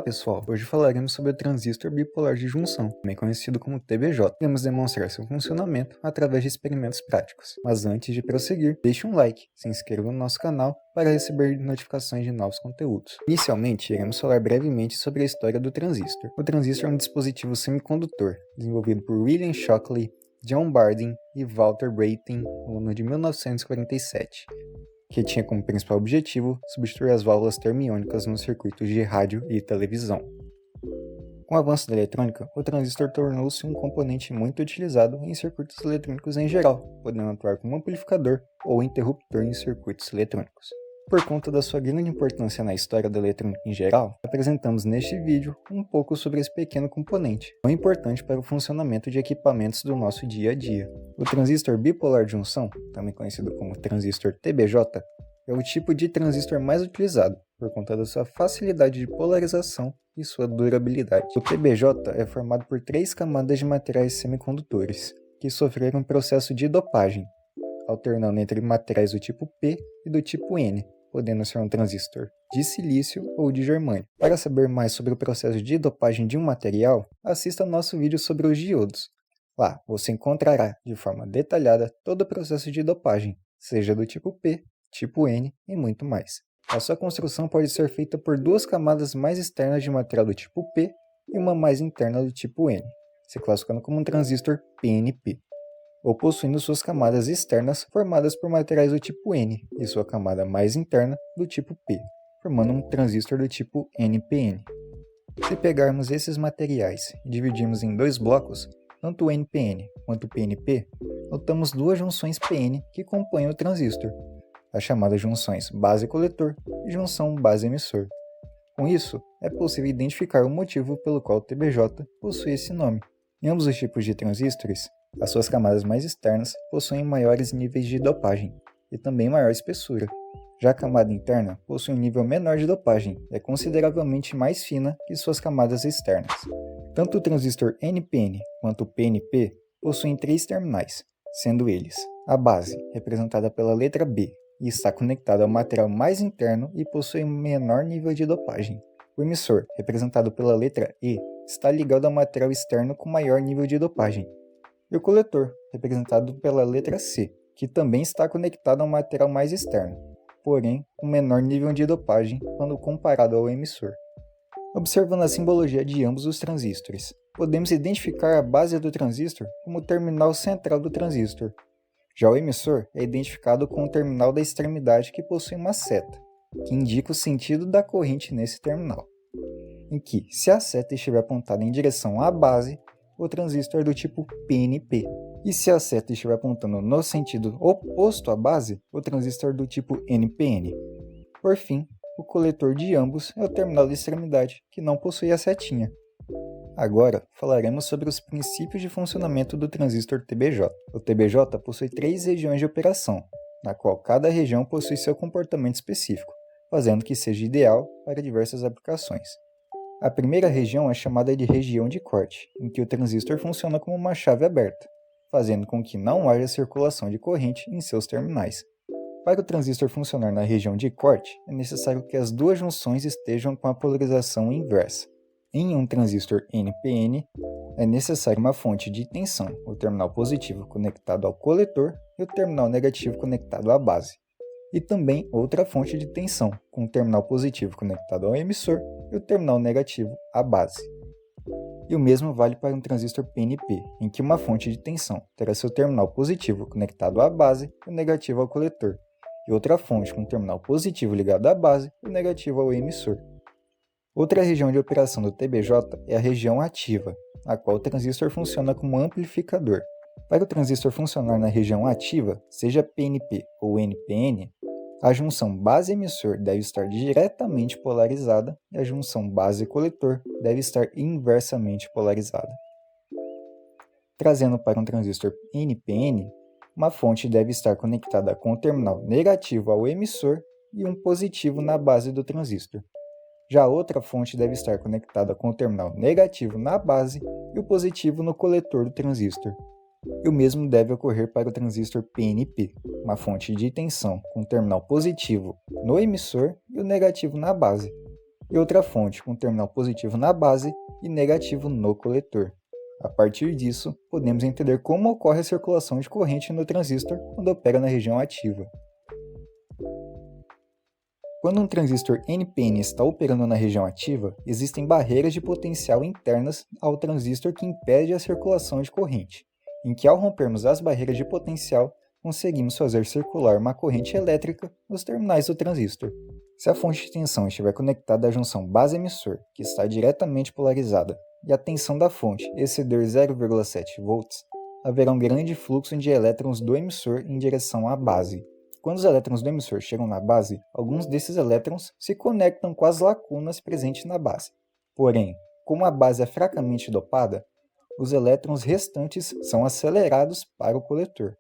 pessoal, hoje falaremos sobre o transistor bipolar de junção, também conhecido como TBJ. Iremos demonstrar seu funcionamento através de experimentos práticos. Mas antes de prosseguir, deixe um like, se inscreva no nosso canal para receber notificações de novos conteúdos. Inicialmente, iremos falar brevemente sobre a história do transistor. O transistor é um dispositivo semicondutor, desenvolvido por William Shockley, John Bardeen e Walter Brattain no ano de 1947. Que tinha como principal objetivo substituir as válvulas termiônicas nos circuitos de rádio e televisão. Com o avanço da eletrônica, o transistor tornou-se um componente muito utilizado em circuitos eletrônicos em geral, podendo atuar como amplificador ou interruptor em circuitos eletrônicos. Por conta da sua grande importância na história da eletrônica em geral, apresentamos neste vídeo um pouco sobre esse pequeno componente, tão importante para o funcionamento de equipamentos do nosso dia a dia. O transistor bipolar de junção, também conhecido como transistor TBJ, é o tipo de transistor mais utilizado, por conta da sua facilidade de polarização e sua durabilidade. O TBJ é formado por 3 camadas de materiais semicondutores, que sofreram um processo de dopagem, alternando entre materiais do tipo P e do tipo N, podendo ser um transistor de silício ou de germânio. Para saber mais sobre o processo de dopagem de um material, assista nosso vídeo sobre os diodos. Lá você encontrará, de forma detalhada, todo o processo de dopagem, seja do tipo P, tipo N e muito mais. A sua construção pode ser feita por 2 camadas mais externas de material do tipo P e uma mais interna do tipo N, se classificando como um transistor PNP. Ou possuindo suas camadas externas formadas por materiais do tipo N e sua camada mais interna do tipo P, formando um transistor do tipo NPN. Se pegarmos esses materiais e dividirmos em 2 blocos, tanto o NPN quanto o PNP, notamos 2 junções PN que compõem o transistor, as chamadas junções base-coletor e junção base-emissor. Com isso, é possível identificar o motivo pelo qual o TBJ possui esse nome. Em ambos os tipos de transistores, as suas camadas mais externas possuem maiores níveis de dopagem e também maior espessura. Já a camada interna possui um nível menor de dopagem e é consideravelmente mais fina que suas camadas externas. Tanto o transistor NPN quanto o PNP possuem 3 terminais, sendo eles a base, representada pela letra B, e está conectada ao material mais interno e possui um menor nível de dopagem. O emissor, representado pela letra E, está ligado ao material externo com maior nível de dopagem. E o coletor, representado pela letra C, que também está conectado ao material mais externo, porém com menor nível de dopagem quando comparado ao emissor. Observando a simbologia de ambos os transistores, podemos identificar a base do transistor como o terminal central do transistor. Já o emissor é identificado com o terminal da extremidade que possui uma seta, que indica o sentido da corrente nesse terminal, em que, se a seta estiver apontada em direção à base, o transistor é do tipo PNP, e se a seta estiver apontando no sentido oposto à base, o transistor é do tipo NPN. Por fim, o coletor de ambos é o terminal da extremidade, que não possui a setinha. Agora, falaremos sobre os princípios de funcionamento do transistor TBJ. O TBJ possui 3 regiões de operação, na qual cada região possui seu comportamento específico, fazendo que seja ideal para diversas aplicações. A primeira região é chamada de região de corte, em que o transistor funciona como uma chave aberta, fazendo com que não haja circulação de corrente em seus terminais. Para o transistor funcionar na região de corte, é necessário que as 2 junções estejam com a polarização inversa. Em um transistor NPN, é necessário uma fonte de tensão, o terminal positivo conectado ao coletor e o terminal negativo conectado à base. E também outra fonte de tensão, com o terminal positivo conectado ao emissor e o terminal negativo à base. E o mesmo vale para um transistor PNP, em que uma fonte de tensão terá seu terminal positivo conectado à base e o negativo ao coletor, e outra fonte com o terminal positivo ligado à base e o negativo ao emissor. Outra região de operação do TBJ é a região ativa, a qual o transistor funciona como amplificador. Para o transistor funcionar na região ativa, seja PNP ou NPN, a junção base-emissor deve estar diretamente polarizada e a junção base-coletor deve estar inversamente polarizada. Trazendo para um transistor NPN, uma fonte deve estar conectada com o terminal negativo ao emissor e um positivo na base do transistor. Já outra fonte deve estar conectada com o terminal negativo na base e o positivo no coletor do transistor. E o mesmo deve ocorrer para o transistor PNP, uma fonte de tensão com o terminal positivo no emissor e o negativo na base. e outra fonte com terminal positivo na base e negativo no coletor. A partir disso, podemos entender como ocorre a circulação de corrente no transistor quando opera na região ativa. Quando um transistor NPN está operando na região ativa, existem barreiras de potencial internas ao transistor que impedem a circulação de corrente, em que ao rompermos as barreiras de potencial, conseguimos fazer circular uma corrente elétrica nos terminais do transistor. Se a fonte de tensão estiver conectada à junção base-emissor, que está diretamente polarizada, e a tensão da fonte exceder 0,7 volts, haverá um grande fluxo de elétrons do emissor em direção à base. Quando os elétrons do emissor chegam na base, alguns desses elétrons se conectam com as lacunas presentes na base. Porém, como a base é fracamente dopada, os elétrons restantes são acelerados para o coletor.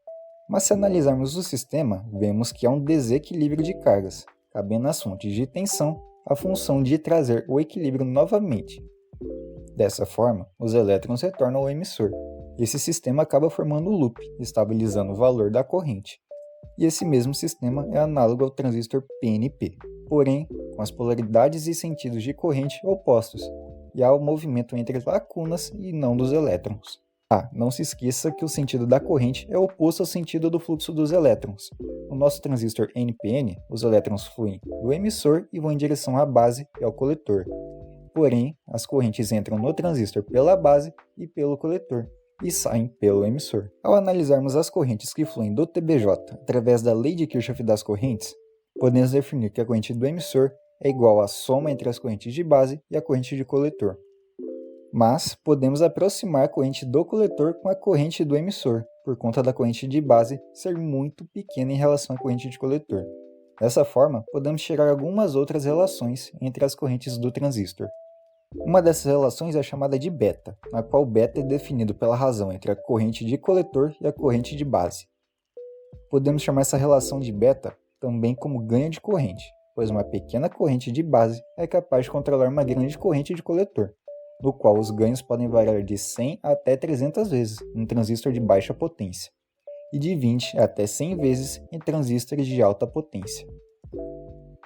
Mas se analisarmos o sistema, vemos que há um desequilíbrio de cargas, cabendo às fontes de tensão a função de trazer o equilíbrio novamente. Dessa forma, os elétrons retornam ao emissor. Esse sistema acaba formando o loop, estabilizando o valor da corrente. E esse mesmo sistema é análogo ao transistor PNP, porém com as polaridades e sentidos de corrente opostos, e há o movimento entre lacunas e não dos elétrons. Não se esqueça que o sentido da corrente é oposto ao sentido do fluxo dos elétrons. No nosso transistor NPN, os elétrons fluem do emissor e vão em direção à base e ao coletor. Porém, as correntes entram no transistor pela base e pelo coletor, e saem pelo emissor. Ao analisarmos as correntes que fluem do TBJ através da lei de Kirchhoff das correntes, podemos definir que a corrente do emissor é igual à soma entre as correntes de base e a corrente de coletor. Mas podemos aproximar a corrente do coletor com a corrente do emissor, por conta da corrente de base ser muito pequena em relação à corrente de coletor. Dessa forma, podemos tirar algumas outras relações entre as correntes do transistor. Uma dessas relações é chamada de beta, na qual beta é definido pela razão entre a corrente de coletor e a corrente de base. Podemos chamar essa relação de beta também como ganho de corrente, pois uma pequena corrente de base é capaz de controlar uma grande corrente de coletor, no qual os ganhos podem variar de 100 até 300 vezes em transistor de baixa potência, e de 20 até 100 vezes em transistores de alta potência.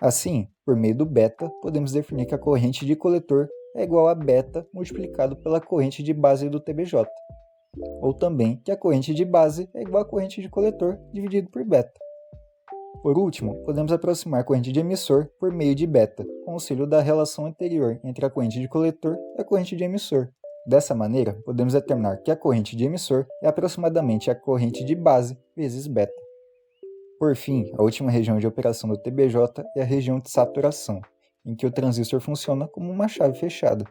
Assim, por meio do beta, podemos definir que a corrente de coletor é igual a beta multiplicado pela corrente de base do TBJ, ou também que a corrente de base é igual à corrente de coletor dividido por beta. Por último, podemos aproximar a corrente de emissor por meio de beta, com auxílio da relação anterior entre a corrente de coletor e a corrente de emissor. Dessa maneira, podemos determinar que a corrente de emissor é aproximadamente a corrente de base vezes beta. Por fim, a última região de operação do TBJ é a região de saturação, em que o transistor funciona como uma chave fechada.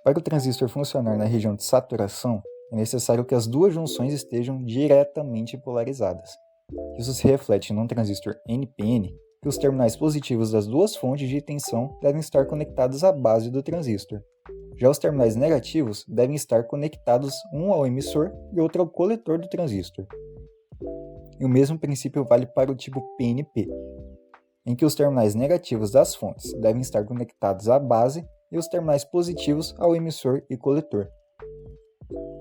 Para o transistor funcionar na região de saturação, é necessário que as duas junções estejam diretamente polarizadas. Isso se reflete num transistor NPN, que os terminais positivos das duas fontes de tensão devem estar conectados à base do transistor. Já os terminais negativos devem estar conectados um ao emissor e outro ao coletor do transistor. E o mesmo princípio vale para o tipo PNP, em que os terminais negativos das fontes devem estar conectados à base e os terminais positivos ao emissor e coletor.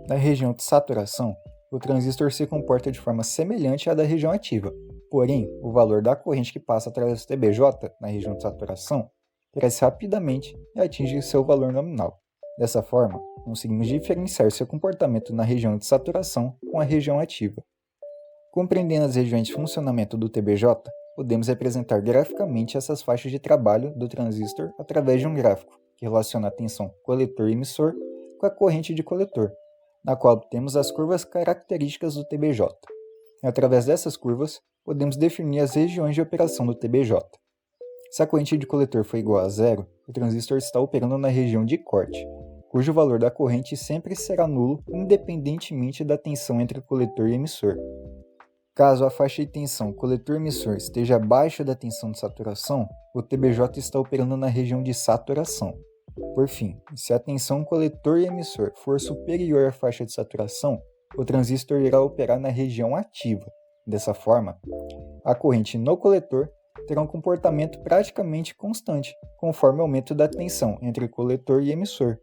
Na região de saturação, o transistor se comporta de forma semelhante à da região ativa, porém, o valor da corrente que passa através do TBJ na região de saturação cresce rapidamente e atinge seu valor nominal. Dessa forma, conseguimos diferenciar seu comportamento na região de saturação com a região ativa. Compreendendo as regiões de funcionamento do TBJ, podemos representar graficamente essas faixas de trabalho do transistor através de um gráfico que relaciona a tensão coletor e emissor com a corrente de coletor, na qual obtemos as curvas características do TBJ. E através dessas curvas, podemos definir as regiões de operação do TBJ. Se a corrente de coletor for igual a zero, o transistor está operando na região de corte, cujo valor da corrente sempre será nulo independentemente da tensão entre coletor e emissor. Caso a faixa de tensão coletor-emissor esteja abaixo da tensão de saturação, o TBJ está operando na região de saturação. Por fim, se a tensão coletor e emissor for superior à faixa de saturação, o transistor irá operar na região ativa. Dessa forma, a corrente no coletor terá um comportamento praticamente constante, conforme o aumento da tensão entre coletor e emissor,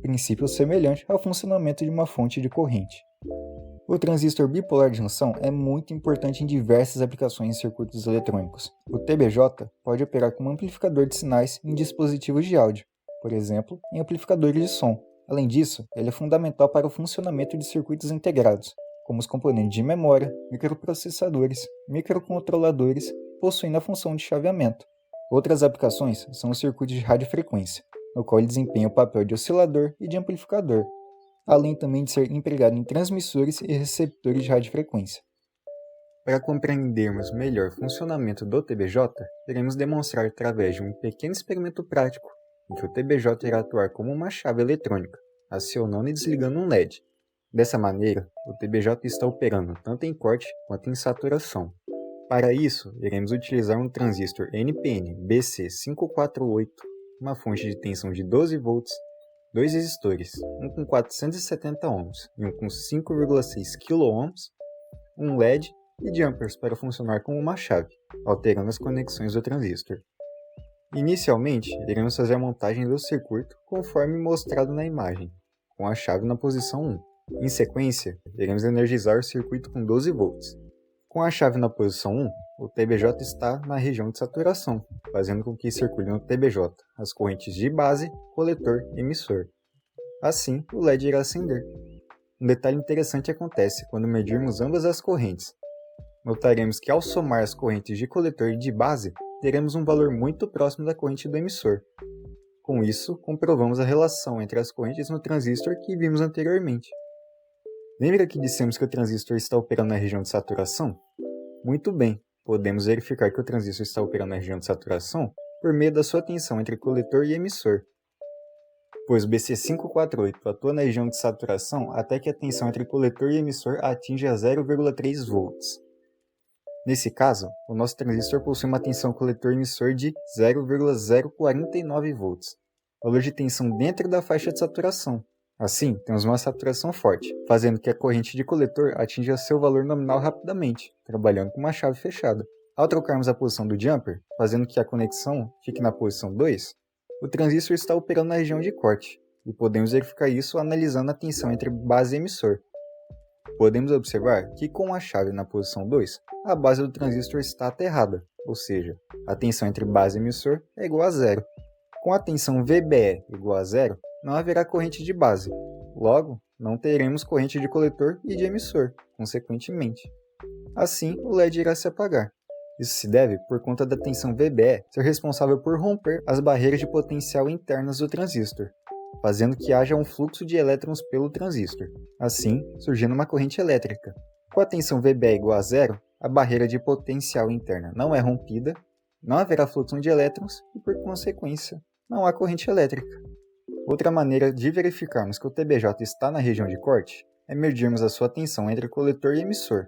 princípio semelhante ao funcionamento de uma fonte de corrente. O transistor bipolar de junção é muito importante em diversas aplicações em circuitos eletrônicos. O TBJ pode operar como amplificador de sinais em dispositivos de áudio, por exemplo, em amplificadores de som. Além disso, ele é fundamental para o funcionamento de circuitos integrados, como os componentes de memória, microprocessadores, microcontroladores, possuindo a função de chaveamento. Outras aplicações são os circuitos de radiofrequência, no qual ele desempenha o papel de oscilador e de amplificador, além também de ser empregado em transmissores e receptores de radiofrequência. Para compreendermos melhor o funcionamento do TBJ, iremos demonstrar através de um pequeno experimento prático, em que o TBJ irá atuar como uma chave eletrônica, acionando e desligando um LED. Dessa maneira, o TBJ está operando tanto em corte quanto em saturação. Para isso, iremos utilizar um transistor NPN BC548, uma fonte de tensão de 12 volts, dois resistores, um com 470 ohms e um com 5,6 kΩ, um LED e jumpers para funcionar como uma chave, alterando as conexões do transistor. Inicialmente, iremos fazer a montagem do circuito conforme mostrado na imagem, com a chave na posição 1. Em sequência, iremos energizar o circuito com 12 volts. Com a chave na posição 1, o TBJ está na região de saturação, fazendo com que circule no TBJ as correntes de base, coletor e emissor. Assim, o LED irá acender. Um detalhe interessante acontece quando medirmos ambas as correntes. Notaremos que ao somar as correntes de coletor e de base, teremos um valor muito próximo da corrente do emissor. Com isso, comprovamos a relação entre as correntes no transistor que vimos anteriormente. Lembra que dissemos que o transistor está operando na região de saturação? Muito bem, podemos verificar que o transistor está operando na região de saturação por meio da sua tensão entre coletor e emissor, pois o BC548 atua na região de saturação até que a tensão entre coletor e emissor atinja 0,3 volts. Nesse caso, o nosso transistor possui uma tensão coletor-emissor de 0,049 volts, valor de tensão dentro da faixa de saturação. Assim, temos uma saturação forte, fazendo que a corrente de coletor atinja seu valor nominal rapidamente, trabalhando com uma chave fechada. Ao trocarmos a posição do jumper, fazendo que a conexão fique na posição 2, o transistor está operando na região de corte, e podemos verificar isso analisando a tensão entre base e emissor. Podemos observar que com a chave na posição 2, a base do transistor está aterrada, ou seja, a tensão entre base e emissor é igual a zero. Com a tensão VBE igual a zero, não haverá corrente de base, logo, não teremos corrente de coletor e de emissor, consequentemente. Assim, o LED irá se apagar. Isso se deve por conta da tensão VBE ser responsável por romper as barreiras de potencial internas do transistor, fazendo que haja um fluxo de elétrons pelo transistor, assim surgindo uma corrente elétrica. Com a tensão VBE igual a zero, a barreira de potencial interna não é rompida, não haverá fluxo de elétrons e, por consequência, não há corrente elétrica. Outra maneira de verificarmos que o TBJ está na região de corte é medirmos a sua tensão entre coletor e emissor.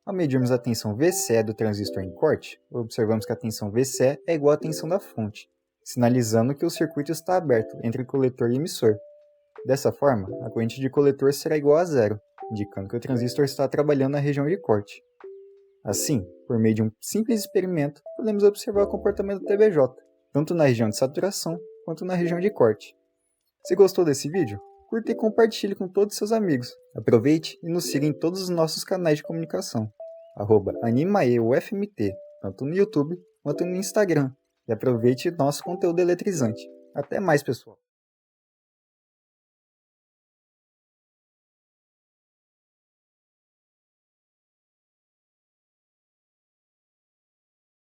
Ao medirmos a tensão VCE do transistor em corte, observamos que a tensão VCE é igual à tensão da fonte, sinalizando que o circuito está aberto entre coletor e emissor. Dessa forma, a corrente de coletor será igual a zero, indicando que o transistor está trabalhando na região de corte. Assim, por meio de um simples experimento, podemos observar o comportamento do TBJ, tanto na região de saturação quanto na região de corte. Se gostou desse vídeo, curta e compartilhe com todos os seus amigos. Aproveite e nos siga em todos os nossos canais de comunicação, @animaeufmt, tanto no YouTube quanto no Instagram. E aproveite nosso conteúdo eletrizante. Até mais, pessoal!